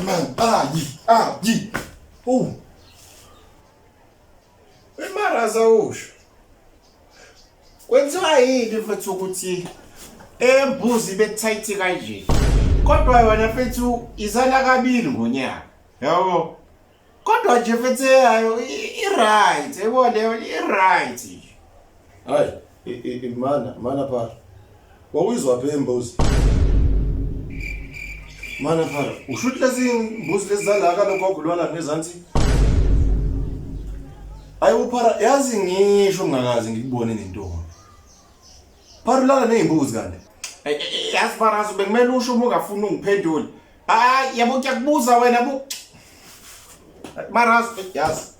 man. Yi. Oh. uMarazo usho. Kwenziwa yini mfethu ukuthi embuzi bethayithi kanje? Kodwa yona mfethu izala kabili ngonyaka. Yabo. Kodwa nje mfethu hayo i-right, yebo leyo i-right. Hayi, mana phara. Wawuzwa phe imbuzi? Mana phara, ushuthi lezi imbuzi lezizalaka lokho lwana nezansi. Hayi uphara, yazi ngisho ngakazi ngikubone nentombi. Phara lana nezimbuzi kanti. Yazi Marazo bekumele usho uma ungafuni ungiphendule. Hayi yabo kuyakubuza wena bu. Marazo yazi